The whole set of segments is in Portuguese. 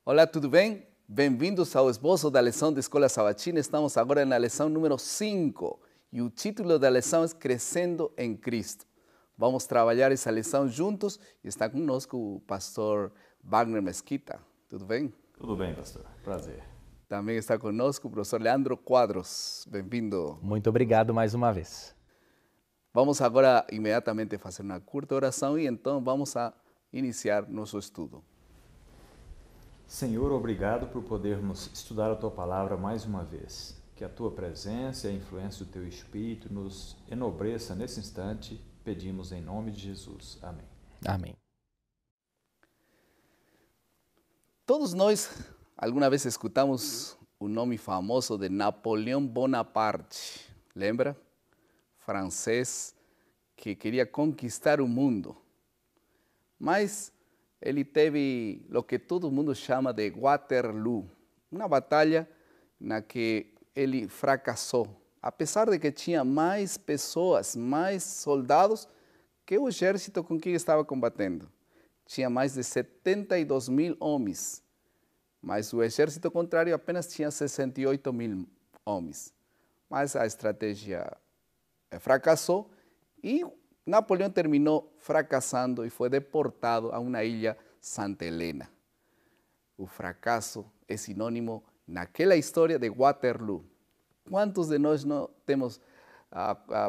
Olá, tudo bem? Bem-vindos ao esboço da lição da Escola Sabatina. Estamos agora na lição número 5 e o título da lição é Crescendo em Cristo. Vamos trabalhar essa lição juntos e está conosco o pastor Wagner Mesquita. Tudo bem? Tudo bem, pastor. Prazer. Também está conosco o professor Leandro Quadros. Bem-vindo. Muito obrigado mais uma vez. Vamos agora imediatamente fazer uma curta oração e então vamos a iniciar nosso estudo. Senhor, obrigado por podermos estudar a Tua Palavra mais uma vez. Que a Tua presença e a influência do Teu Espírito nos enobreça nesse instante. Pedimos em nome de Jesus. Amém. Amém. Todos nós alguma vez escutamos o nome famoso de Napoleão Bonaparte. Lembra? Francês que queria conquistar o mundo. Mas ele teve o que todo mundo chama de Waterloo, uma batalha na que ele fracassou, apesar de que tinha mais pessoas, mais soldados que o exército com quem estava combatendo. Tinha mais de 72 mil homens, mas o exército contrário apenas tinha 68 mil homens. Mas a estratégia fracassou e Napoleão terminou fracassando e foi deportado a uma ilha Santa Helena. O fracasso é sinônimo naquela história de Waterloo. Quantos de nós não temos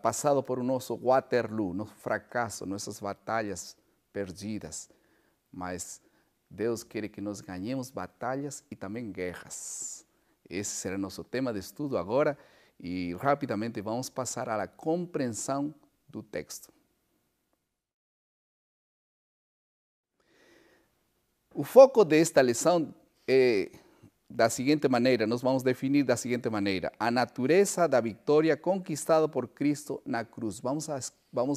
passado por o nosso Waterloo, nosso fracasso, nossas batalhas perdidas? Mas Deus quer que nós ganhemos batalhas e também guerras. Esse será nosso tema de estudo agora e rapidamente vamos passar à compreensão do texto. O foco desta lição é da seguinte maneira, nós vamos definir da seguinte maneira, a natureza da vitória conquistada por Cristo na cruz. Vamos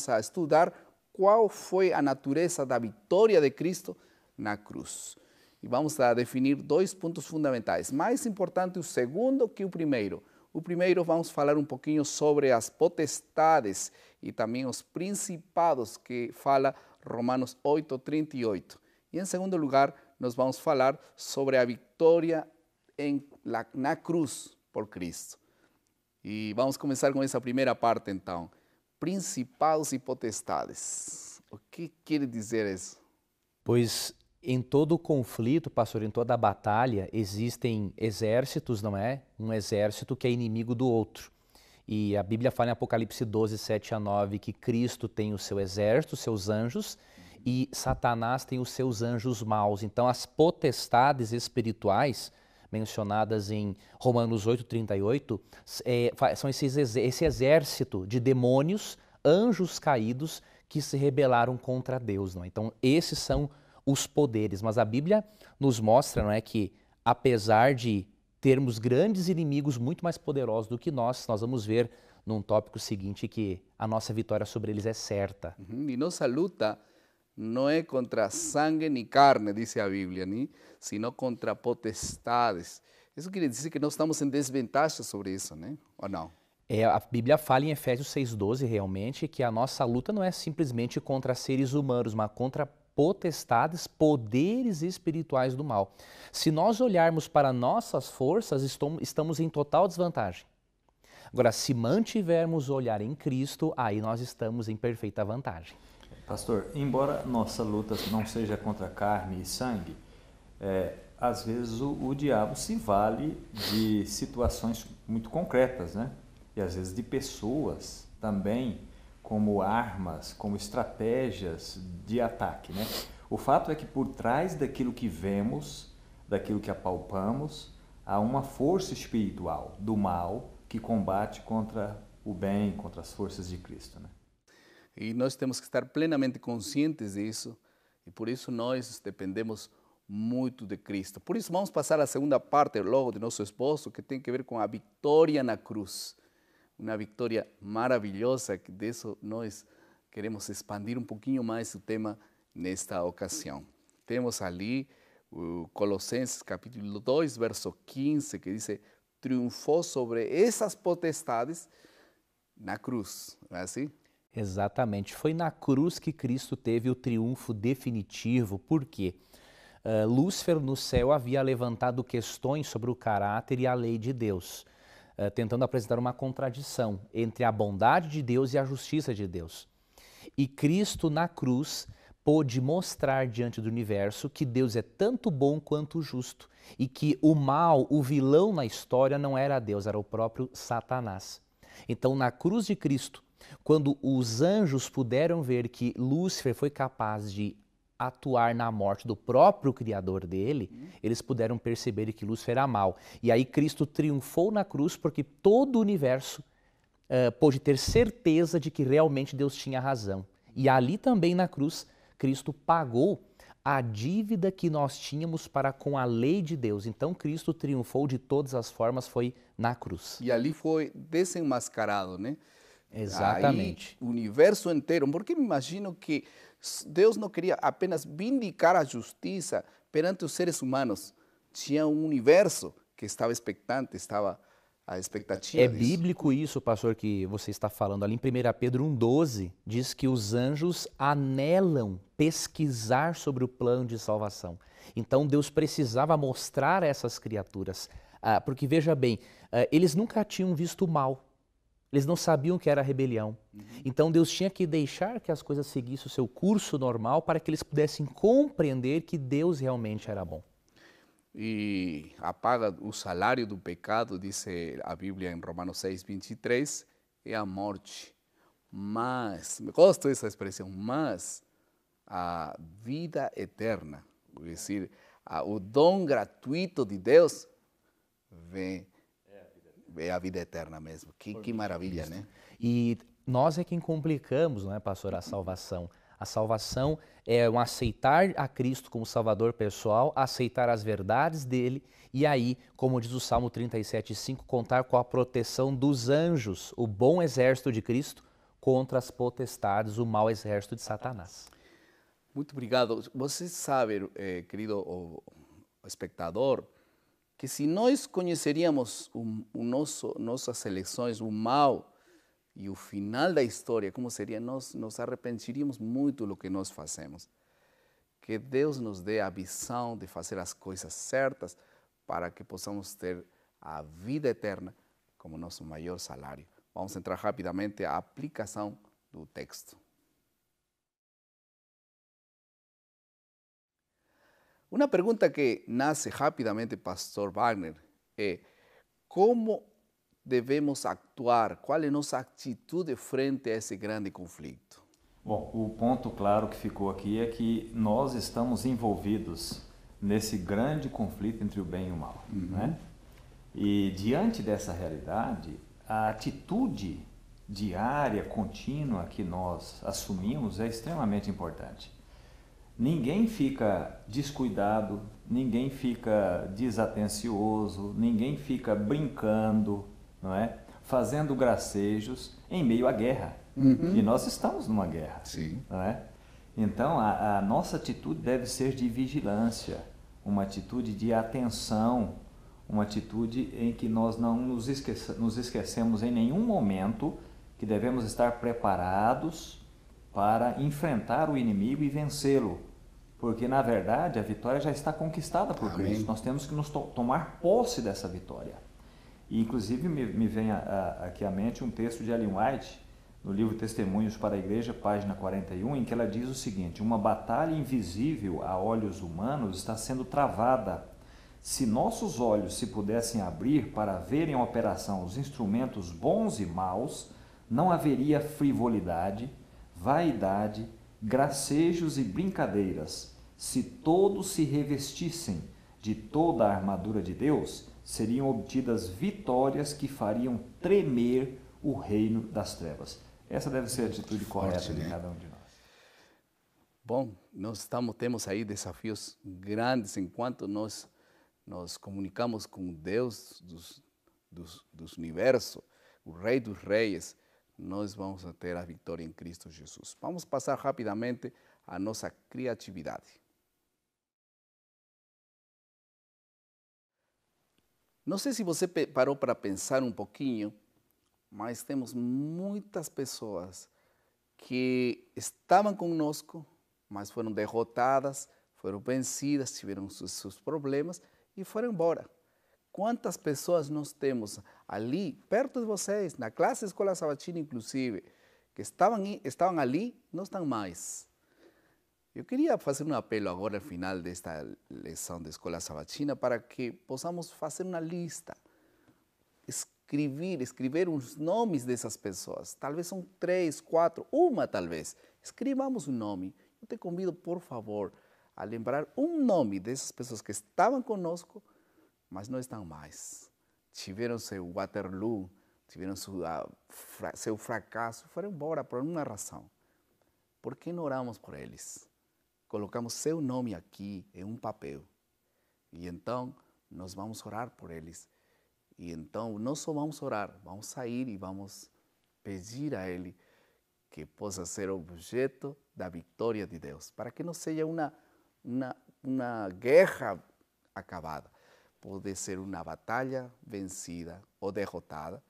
a estudar qual foi a natureza da vitória de Cristo na cruz. E vamos a definir dois pontos fundamentais. Mais importante o segundo que o primeiro. O primeiro vamos falar um pouquinho sobre as potestades e também os principados que fala Romanos 8:38. E em segundo lugar, nós vamos falar sobre a vitória na cruz por Cristo. E vamos começar com essa primeira parte então. Principados e potestades. O que quer dizer isso? Pois em todo conflito, pastor, em toda batalha, existem exércitos, não é? Um exército que é inimigo do outro. E a Bíblia fala em Apocalipse 12, 7-9, que Cristo tem o seu exército, os seus anjos, e Satanás tem os seus anjos maus. Então as potestades espirituais mencionadas em Romanos 8:38 são esse exército de demônios, anjos caídos que se rebelaram contra Deus. Não é? Então esses são os poderes. Mas a Bíblia nos mostra, não é, que apesar de termos grandes inimigos muito mais poderosos do que nós vamos ver num tópico seguinte que a nossa vitória sobre eles é certa. E nossa luta não é contra sangue nem carne, diz a Bíblia, sino contra potestades. Isso quer dizer que nós estamos em desvantagem sobre isso, né? Ou não? A Bíblia fala em Efésios 6:12 realmente que a nossa luta não é simplesmente contra seres humanos, mas contra potestades, poderes espirituais do mal. Se nós olharmos para nossas forças, estamos em total desvantagem. Agora, se mantivermos o olhar em Cristo, aí nós estamos em perfeita vantagem. Pastor, embora nossa luta não seja contra carne e sangue, às vezes o diabo se vale de situações muito concretas, né? E às vezes de pessoas também como armas, como estratégias de ataque, né? O fato é que por trás daquilo que vemos, daquilo que apalpamos, há uma força espiritual do mal que combate contra o bem, contra as forças de Cristo, né? E nós temos que estar plenamente conscientes disso, e por isso nós dependemos muito de Cristo. Por isso vamos passar à segunda parte logo de nosso esboço, que tem que ver com a vitória na cruz. Uma vitória maravilhosa, que disso nós queremos expandir um pouquinho mais o tema nesta ocasião. Temos ali o Colossenses capítulo 2, verso 15, que diz: triunfou sobre essas potestades na cruz. Não é assim? Exatamente. Foi na cruz que Cristo teve o triunfo definitivo. Por quê? Lúcifer no céu havia levantado questões sobre o caráter e a lei de Deus, tentando apresentar uma contradição entre a bondade de Deus e a justiça de Deus. E Cristo na cruz pôde mostrar diante do universo que Deus é tanto bom quanto justo e que o mal, o vilão na história não era Deus, era o próprio Satanás. Então, na cruz de Cristo, quando os anjos puderam ver que Lúcifer foi capaz de atuar na morte do próprio Criador dele, eles puderam perceber que Lúcifer era mal. E aí Cristo triunfou na cruz porque todo o universo pôde ter certeza de que realmente Deus tinha razão. E ali também na cruz, Cristo pagou a dívida que nós tínhamos para com a lei de Deus. Então Cristo triunfou de todas as formas, foi na cruz. E ali foi desenmascarado, né? Exatamente. Aí, o universo inteiro, porque me imagino que Deus não queria apenas vindicar a justiça perante os seres humanos. Tinha um universo que estava expectante, estava à expectativa disso. Bíblico isso, pastor, que você está falando. Ali em 1 Pedro 1,12 diz que os anjos anelam pesquisar sobre o plano de salvação. Então Deus precisava mostrar a essas criaturas, porque veja bem, eles nunca tinham visto o mal. Eles não sabiam o que era rebelião. Então Deus tinha que deixar que as coisas seguissem o seu curso normal para que eles pudessem compreender que Deus realmente era bom. E a paga, o salário do pecado, diz a Bíblia em Romanos 6:23, é a morte. Mas, me gosto dessa expressão, mas a vida eterna, quer dizer, o dom gratuito de Deus vem. É a vida eterna mesmo. Que maravilha, né? E nós é quem complicamos, não é, pastor, a salvação. A salvação é um aceitar a Cristo como Salvador pessoal, aceitar as verdades dele e aí, como diz o Salmo 37:5, contar com a proteção dos anjos, o bom exército de Cristo, contra as potestades, o mau exército de Satanás. Muito obrigado. Você sabe, querido espectador, que se nós conheceríamos nossas eleições, o mal e o final da história, como seria, nós nos arrependeríamos muito do que nós fazemos. Que Deus nos dê a visão de fazer as coisas certas para que possamos ter a vida eterna como nosso maior salário. Vamos entrar rapidamente à aplicação do texto. Uma pergunta que nasce rapidamente, pastor Wagner, é como devemos actuar? Qual é a nossa atitude frente a esse grande conflito? Bom, o ponto claro que ficou aqui é que nós estamos envolvidos nesse grande conflito entre o bem e o mal, né? E diante dessa realidade, a atitude diária, contínua que nós assumimos é extremamente importante. Ninguém fica descuidado, ninguém fica desatencioso, ninguém fica brincando, não é? Fazendo gracejos em meio à guerra. E nós estamos numa guerra. Sim. Não é? Então, a nossa atitude deve ser de vigilância, uma atitude de atenção, uma atitude em que nós não nos esquecemos em nenhum momento que devemos estar preparados para enfrentar o inimigo e vencê-lo. Porque, na verdade, a vitória já está conquistada por Cristo. Nós temos que nos tomar posse dessa vitória. E, inclusive, me vem aqui à mente um texto de Ellen White, no livro Testemunhos para a Igreja, página 41, em que ela diz o seguinte: uma batalha invisível a olhos humanos está sendo travada. Se nossos olhos se pudessem abrir para ver em operação os instrumentos bons e maus, não haveria frivolidade, vaidade, gracejos e brincadeiras. Se todos se revestissem de toda a armadura de Deus, seriam obtidas vitórias que fariam tremer o reino das trevas. Essa deve ser a atitude correta de cada um de nós. Bom, temos aí desafios grandes enquanto nós nos comunicamos com Deus dos universos, o Rei dos Reis. Nós vamos ter a vitória em Cristo Jesus. Vamos passar rapidamente a nossa criatividade. Não sei se você parou para pensar um pouquinho, mas temos muitas pessoas que estavam conosco, mas foram derrotadas, foram vencidas, tiveram seus problemas e foram embora. Quantas pessoas nós temos ali, perto de vocês, na classe de escola sabatina inclusive, que estavam ali, não estão mais. Eu queria fazer um apelo agora ao final desta lição de escola sabatina para que possamos fazer uma lista, escrever os nomes dessas pessoas. Talvez são 3, 4, uma talvez. Escrevamos um nome. Eu te convido, por favor, a lembrar um nome dessas pessoas que estavam conosco, mas não estão mais. Tiveram seu Waterloo, tiveram seu fracasso, foram embora por uma razão. Por que não oramos por eles? Colocamos seu nome aqui em um papel. E então, nós vamos orar por eles. E então, não só vamos orar, vamos sair e vamos pedir a Ele que possa ser objeto da vitória de Deus, para que não seja uma guerra acabada. Pode ser uma batalha vencida ou derrotada,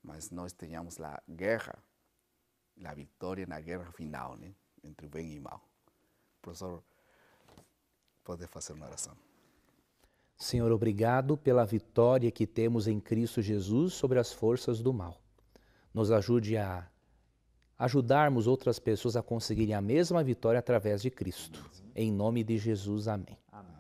mas nós tenhamos a guerra, a vitória na guerra final, né? Entre o bem e o mal. Professor, pode fazer uma oração. Senhor, obrigado pela vitória que temos em Cristo Jesus sobre as forças do mal. Nos ajude a ajudarmos outras pessoas a conseguirem a mesma vitória através de Cristo. Em nome de Jesus, amém. Amém.